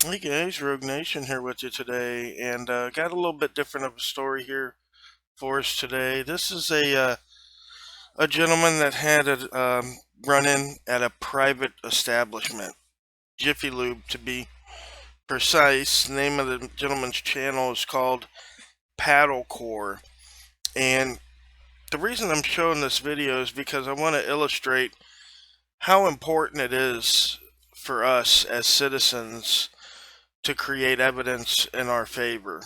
Hey guys, Rogue Nation here with you today, and got a little bit different of a story here for us today. This is a gentleman that had a run-in at a private establishment, Jiffy Lube to be precise. The name of the gentleman's channel is called Paddlecore, and the reason I'm showing this video is because I want to illustrate how important it is for us as citizens to create evidence in our favor.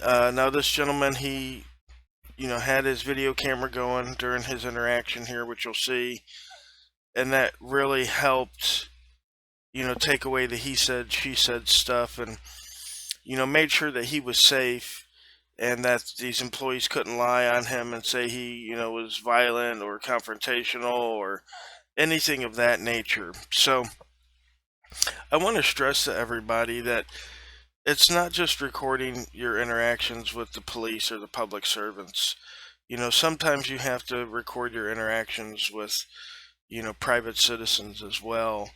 Now this gentleman, he, had his video camera going during his interaction here, which you'll see, and that really helped, take away the he said, she said stuff, and, made sure that he was safe and that these employees couldn't lie on him and say he, was violent or confrontational or anything of that nature. So I want to stress to everybody that it's not just recording your interactions with the police or the public servants. Sometimes you have to record your interactions with, private citizens as well.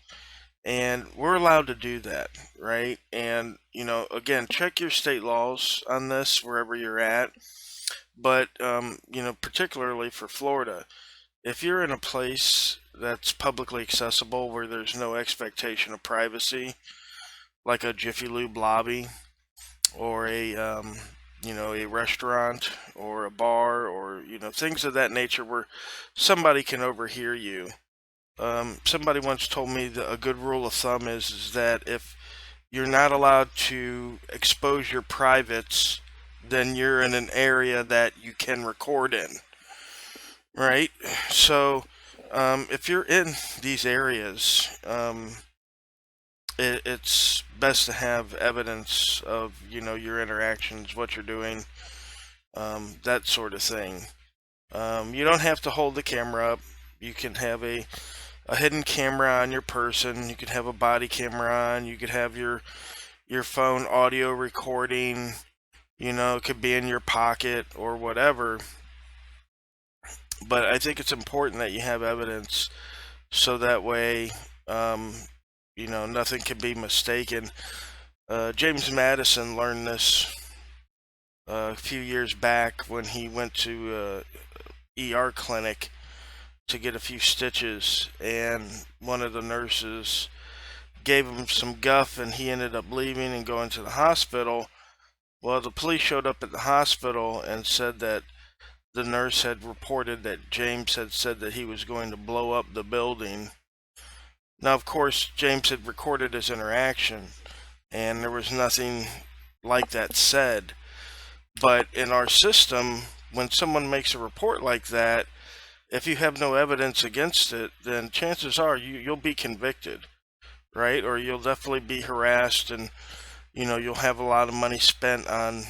And we're allowed to do that, right? And, again, check your state laws on this wherever you're at. But, particularly for Florida, if you're in a place that's publicly accessible where there's no expectation of privacy, like a Jiffy Lube lobby or a restaurant or a bar or, things of that nature where somebody can overhear you. Somebody once told me that a good rule of thumb is that if you're not allowed to expose your privates, then you're in an area that you can record in, right? So if you're in these areas, it's best to have evidence of your interactions, what you're doing, that sort of thing. You don't have to hold the camera up. You can have a hidden camera on your person. You could have a body camera on. You could have your phone audio recording. It could be in your pocket or whatever. But I think it's important that you have evidence so that way nothing can be mistaken. James Madison learned this a few years back when he went to ER clinic to get a few stitches, and one of the nurses gave him some guff, and he ended up leaving and going to the hospital. Well, the police showed up at the hospital and said that the nurse had reported that James had said that he was going to blow up the building. Now, of course, James had recorded his interaction, and there was nothing like that said. But in our system, when someone makes a report like that, if you have no evidence against it, then chances are you'll be convicted, right? Or you'll definitely be harassed, and you'll have a lot of money spent on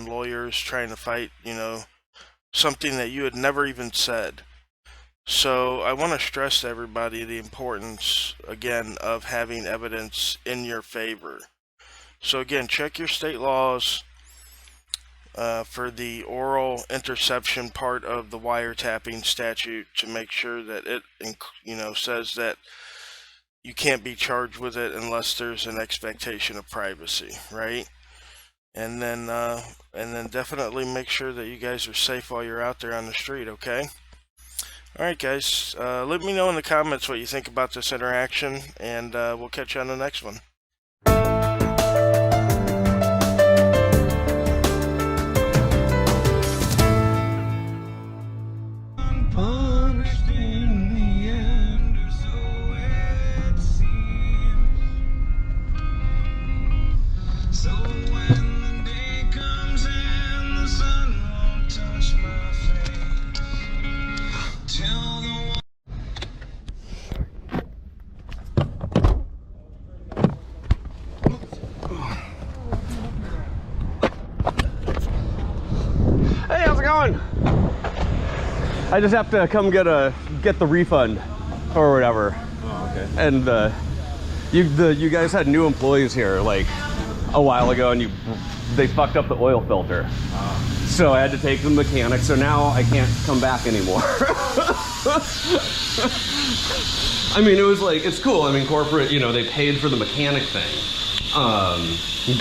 lawyers trying to fight, something that you had never even said. So I want to stress to everybody the importance, again, of having evidence in your favor. So again, check your state laws for the oral interception part of the wiretapping statute to make sure that it, says that you can't be charged with it unless there's an expectation of privacy, right? And then definitely make sure that you guys are safe while you're out there on the street, okay? Alright guys, let me know in the comments what you think about this interaction, and we'll catch you on the next one. Hey, how's it going? I just have to come get the refund or whatever. Oh, okay. And you guys had new employees here like a while ago, and they fucked up the oil filter. So I had to take them to the mechanic. So now I can't come back anymore. I mean, it was like, it's cool. I mean, corporate, you know, they paid for the mechanic thing.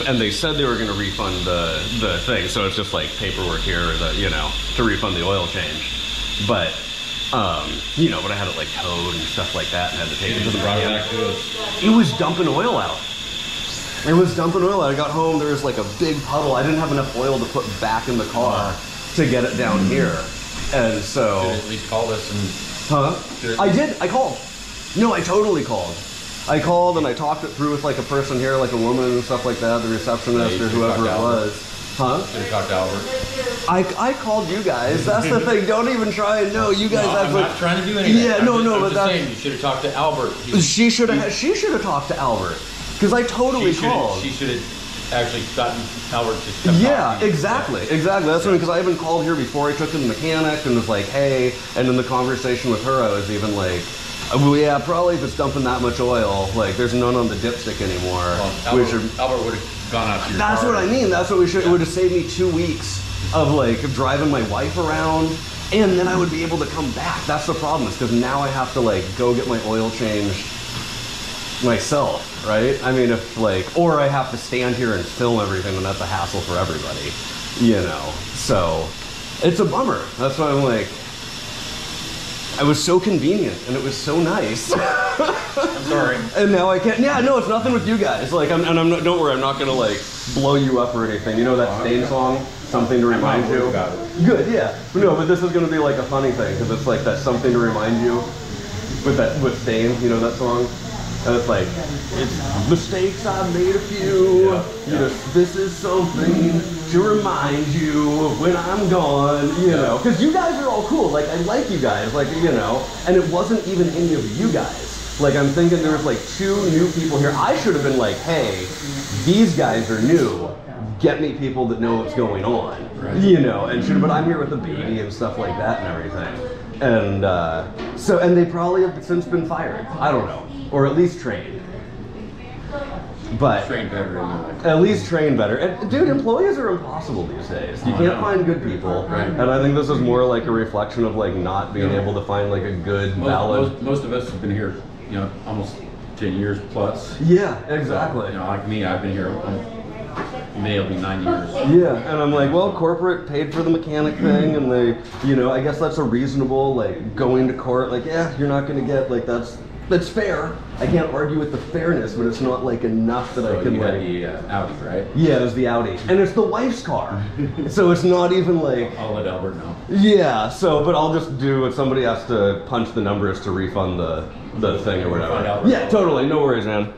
And they said they were going to refund the thing. So it's just like paperwork here, you know, to refund the oil change. But, you know, but I had it like towed and stuff like that and had to take it to the mechanic. It was dumping oil out. It was dumping oil out. I got home, there was like a big puddle. I didn't have enough oil to put back in the car to get it down here. And so... Should at least call us and... Huh? I did. I called. No, I totally called. I called and I talked it through with like a person here, like a woman and stuff like that, the receptionist or whoever it was. Huh? Should have talked to Albert. I called you guys. That's the thing. Don't even try and know. You guys I'm actually... not trying to do anything. Yeah, I'm but just that's... saying, you should have talked to Albert. She should have talked to Albert. Because I totally called. She should have actually gotten Albert to come Yeah, exactly. That's because I even called here before I took to the mechanic and was like, hey, and in the conversation with her, I was even like, well, yeah, probably if it's dumping that much oil, like there's none on the dipstick anymore. Well, Albert would have gone out to your That's car. what I mean. That's what we should. It would have saved me 2 weeks of like driving my wife around, and then I would be able to come back. That's the problem, is because now I have to like go get my oil changed myself, right? I mean, if like, or I have to stand here and film everything, and that's a hassle for everybody, you know. So it's a bummer. That's why I'm like, I was so convenient and it was so nice. I'm sorry. And now I can't. Yeah, no, it's nothing with you guys. Like, I'm not. Don't worry, I'm not gonna like blow you up or anything. You know that Stain song, "Something to Remind You." About it. Good, yeah. No, but this is gonna be like a funny thing because it's like that "Something to Remind You" with Stain. You know that song? And it's like, it's mistakes I've made a few. Yeah. You know, this is something to remind you of when I'm gone. You know, because you guys are all cool. Like, I like you guys. Like, you know, and it wasn't even any of you guys. Like, I'm thinking there was like 2 new people here. I should have been like, hey, these guys are new. Get me people that know what's going on. Right. You know, and but I'm here with the baby and stuff like that and everything. And and they probably have since been fired. I don't know. Or at least trained. But Train better anyway. at least train better. And dude, employees are impossible these days. You can't find good people. Right. And I think this is more like a reflection of like not being able to find like a good, valid. Most of us have been here, you know, almost 10 years plus. Yeah, exactly. You know, like me, I've been here. May will be 9 years. Yeah, and I'm like, well, corporate paid for the mechanic thing, and they, you know, I guess that's a reasonable, like, going to court, like, yeah, you're not going to get, like, that's fair. I can't argue with the fairness, but it's not, like, enough that So I can, you like... had the Audi, right? Yeah, it was the Audi. And it's the wife's car. So it's not even, like... I'll let Albert know. Yeah, so, but I'll just do, if somebody has to punch the numbers to refund the thing or whatever. Refund Albert. Yeah, totally, no worries, man.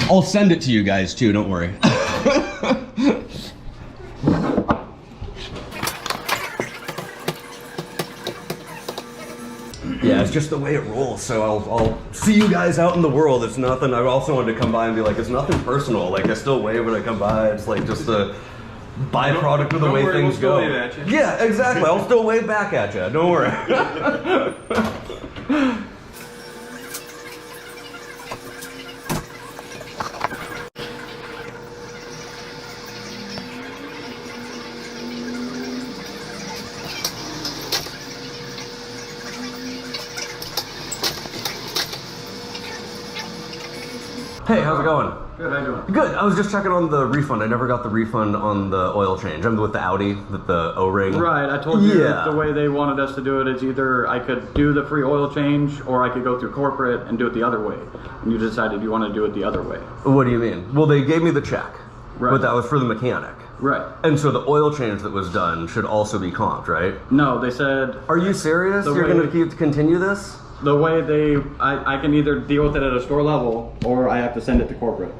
I'll send it to you guys too, don't worry. Yeah, it's just the way it rolls, so I'll see you guys out in the world. It's nothing. I also wanted to come by and be like, it's nothing personal. Like, I still wave when I come by. It's like just a byproduct of the way things go. We'll still wave at you. Yeah, exactly. I'll still wave back at you. Don't worry. Hey, how's it going? Good, how you doing? Good. I was just checking on the refund. I never got the refund on the oil change. I'm with the Audi, with the O-ring. Right, I told you Yeah. the way they wanted us to do it is either I could do the free oil change or I could go through corporate and do it the other way. And you decided you want to do it the other way. What do you mean? Well, they gave me the check, Right. but that was for the mechanic. Right. And so the oil change that was done should also be comped, right? No, they said Are you serious? The You're way- going to continue this? the way I can either deal with it at a store level or I have to send it to corporate.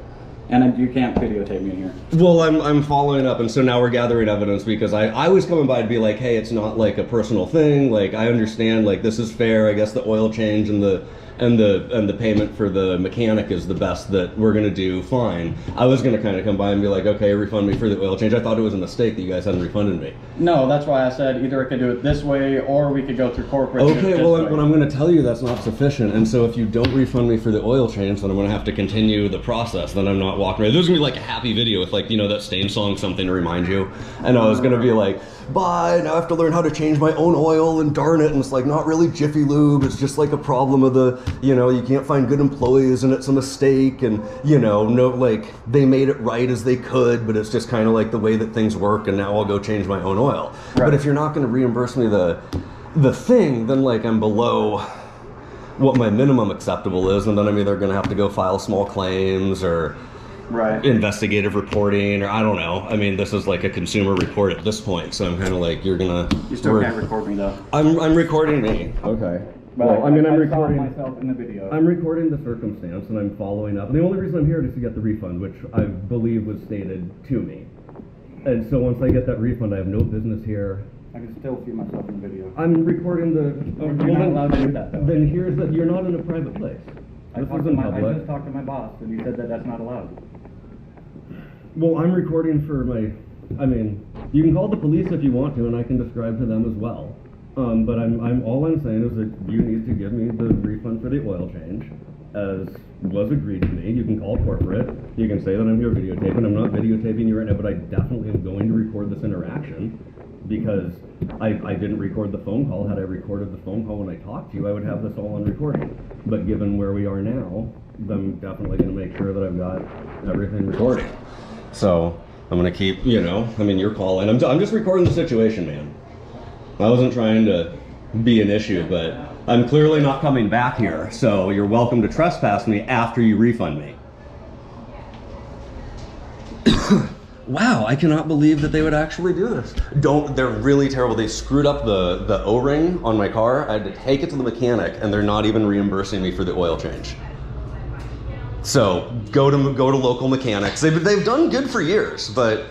And you can't videotape me in here. Well, I'm following up, and so now we're gathering evidence because I was coming by to be like, hey, it's not like a personal thing. Like, I understand, like, this is fair. I guess the oil change and the and the payment for the mechanic is the best that we're gonna do, fine. I was gonna kind of come by and be like, okay, refund me for the oil change. I thought it was a mistake that you guys hadn't refunded me. No, that's why I said either I could do it this way or we could go through corporate. Okay, well, I'm going to tell you that's not sufficient, and so if you don't refund me for the oil change, then I'm going to have to continue the process. Then I'm not walking away. There's going to be like a happy video with like, you know, that Stain song, Something to Remind You, and I was going to be like, bye, now I have to learn how to change my own oil, and darn it, and it's like not really Jiffy Lube, it's just like a problem of the, you know, you can't find good employees and it's a mistake, and you know, no, like they made it right as they could, but it's just kind of like the way that things work, and now I'll go change my own oil. Right. But if you're not going to reimburse me the thing, then like I'm below what my minimum acceptable is, and then I'm either going to have to go file small claims or investigative reporting, or I don't know. I mean, this is like a consumer report at this point, so I'm kind of like, you're gonna. You still can't record me though. I'm recording me. Okay. Well, I mean, I'm recording recording myself in the video. I'm recording the circumstance, and I'm following up. And the only reason I'm here is to get the refund, which I believe was stated to me. And so once I get that refund, I have no business here. I can still see myself in the video. I'm recording the. You're not allowed to do that though. Then here's that. You're not in a private place. I This is in public. I just talked to my boss, and he said that that's not allowed. Well, I'm recording for my. I mean, you can call the police if you want to, and I can describe to them as well. But I'm all I'm saying is that you need to give me the refund for the oil change, as was agreed to me. You can call corporate. You can say that I'm here videotaping. I'm not videotaping you right now, but I definitely am going to record this interaction because I didn't record the phone call. Had I recorded the phone call when I talked to you, I would have this all on recording. But given where we are now, I'm definitely going to make sure that I've got everything recorded. So I'm going to keep, you know, I mean, you're calling. I'm just recording the situation, man. I wasn't trying to be an issue, but I'm clearly not coming back here, so you're welcome to trespass me after you refund me. Wow, I cannot believe that they would actually do this. They're really terrible. They screwed up the O-ring on my car. I had to take it to the mechanic, and they're not even reimbursing me for the oil change. So go to local mechanics. They've done good for years, but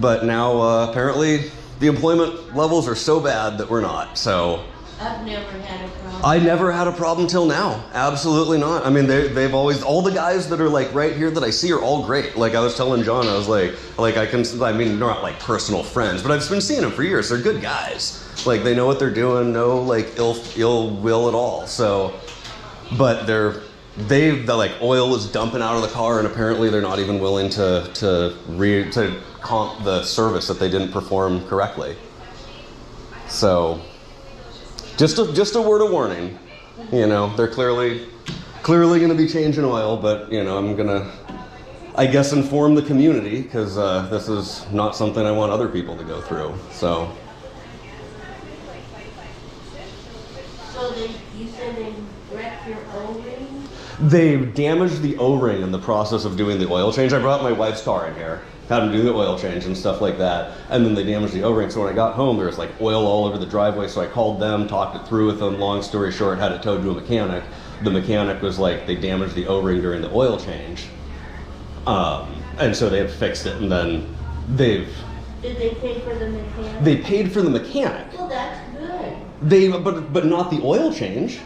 now apparently the employment levels are so bad that we're not. So I've never had a problem. I never had a problem till now. Absolutely not. I mean, they've always, all the guys that are like right here that I see are all great. Like I was telling John, I was like I mean, they're not like personal friends, but I've been seeing them for years. They're good guys. Like they know what they're doing, no like ill will at all. So, but the like oil is dumping out of the car, and apparently they're not even willing to comp the service that they didn't perform correctly. So, just a word of warning. You know, they're clearly going to be changing oil, but you know, I'm gonna, I guess, inform the community because this is not something I want other people to go through. So. So you said they wrecked your O-ring? They damaged the O-ring in the process of doing the oil change. I brought my wife's car in here, had them do the oil change and stuff like that, and then they damaged the O-ring. So when I got home, there was like oil all over the driveway, so I called them, talked it through with them. Long story short, had it towed to a mechanic. The mechanic was like, they damaged the O-ring during the oil change. And so they have fixed it, and then Did they pay for the mechanic? they paid for the mechanic. Well, that's good. But not the oil change.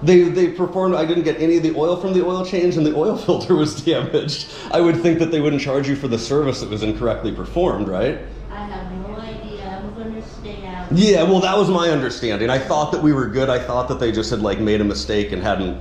They performed, I didn't get any of the oil from the oil change, and the oil filter was damaged. I would think that they wouldn't charge you for the service that was incorrectly performed, right? I have no idea. I'm going to stay out. Yeah, well, that was my understanding. I thought that we were good. I thought that they just had like made a mistake and hadn't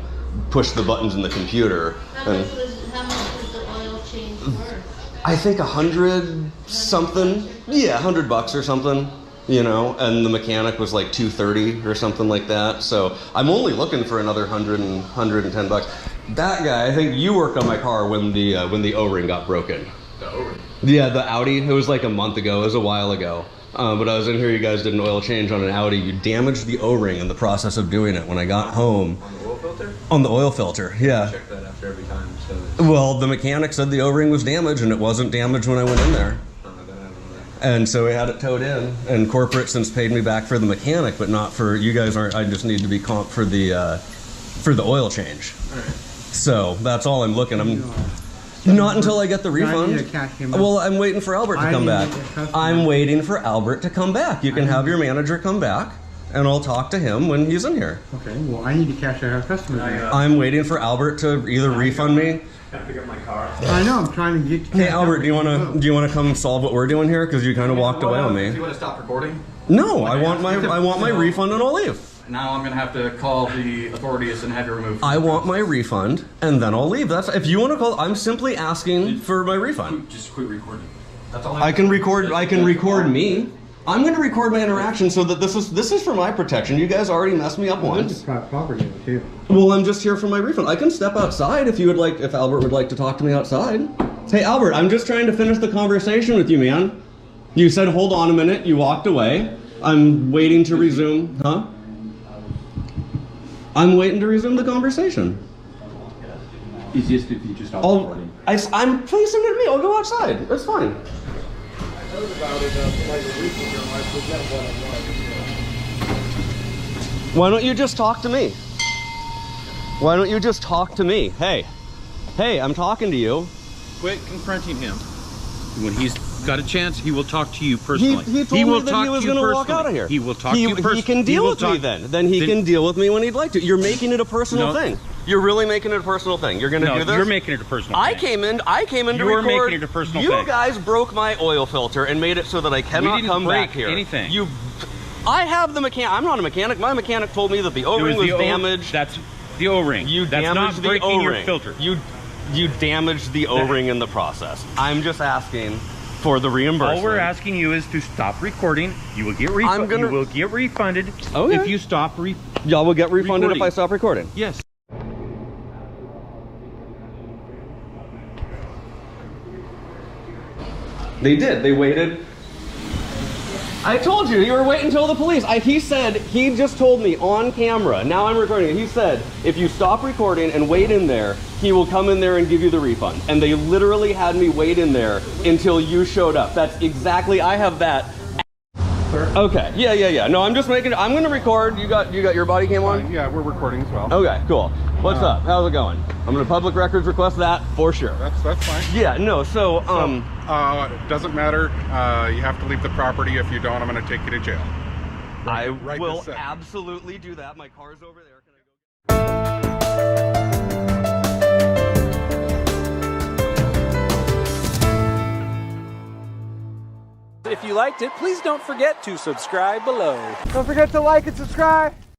pushed the buttons in the computer. How much was the oil change worth? I think 100 something. Yeah, $100 or something. You know, and the mechanic was like $230 or something like that. So I'm only looking for another $110. That guy, I think you worked on my car when the O-ring got broken. The O-ring? Yeah, the Audi. It was like a month ago. It was a while ago. But I was in here. You guys did an oil change on an Audi. You damaged the O-ring in the process of doing it. When I got home. On the oil filter? On the oil filter, yeah. Check that after every time. So Well, the mechanic said the O-ring was damaged, and it wasn't damaged when I went in there. And so we had it towed in, and corporate since paid me back for the mechanic, but not for, you guys aren't, I just need to be comped for the oil change. All right. So that's all I'm looking. Not until I get the refund. Well, I'm waiting for Albert to come back. I'm waiting for Albert to come back. You can have your manager come back, and I'll talk to him when he's in here. Okay, well, I need to cash out our customers. I'm waiting for Albert to either refund me. Gotta pick up my car. I know, I'm trying to get. Hey Albert, do you wanna come solve what we're doing here? Because you kind of walked away on Do you me. want to stop recording? No, I want my refund and I'll leave. Now I'm gonna have to call the authorities and have you removed. I want my refund and then I'll leave. That's if you want to call. I'm simply asking for my refund. Just quit recording. That's all. I can record. I can record me. I'm going to record my interaction so that this is for my protection. You guys already messed me up once. This is private property too. Well, I'm just here for my refund. I can step outside if you would like. If Albert would like to talk to me outside. Hey Albert, I'm just trying to finish the conversation with you, man. You said hold on a minute. You walked away. I'm waiting to resume. Huh? I'm waiting to resume the conversation. Easiest if you just stop I'm recording. placing it at me. I'll go outside. That's fine. Why don't you just talk to me? Why don't you just talk to me? Hey, I'm talking to you. Quit confronting him. When he's got a chance, he will talk to you personally. He told me that he was going to walk out of here. He will talk to you personally. He can deal with me then. Then he can deal with me when he'd like to. You're making it a personal thing. You're really making it a personal thing. You're going to do this? You're making it a personal thing. I came in to You're record. making it a personal you thing. guys broke my oil filter and made it so that I cannot come back here. Anything. I have the mechanic. I'm not a mechanic. My mechanic told me that the O-ring was damaged. That's the O-ring. That's damaged not the breaking your O-ring. filter. You damaged the O-ring in the process. I'm just asking for the reimbursement. All we're asking you is to stop recording. You will get refunded. You will get refunded if you stop Y'all will get refunded if I stop recording. Yes. They did. They waited. I told you, you were waiting until the police. He just told me on camera, now I'm recording it, he said, if you stop recording and wait in there, he will come in there and give you the refund. And they literally had me wait in there until you showed up. That's exactly, I have that. Okay, yeah. No, I'm just making, I'm gonna record. You got your body cam on? Yeah, we're recording as well. Okay, cool. What's up? How's it going? I'm gonna public records request that for sure. That's fine. Yeah, no, so doesn't matter. You have to leave the property. If you don't, I'm going to take you to jail. I right will this second. absolutely do that. My car's over there. Can I go? If you liked it, please don't forget to subscribe below. Don't forget to like and subscribe.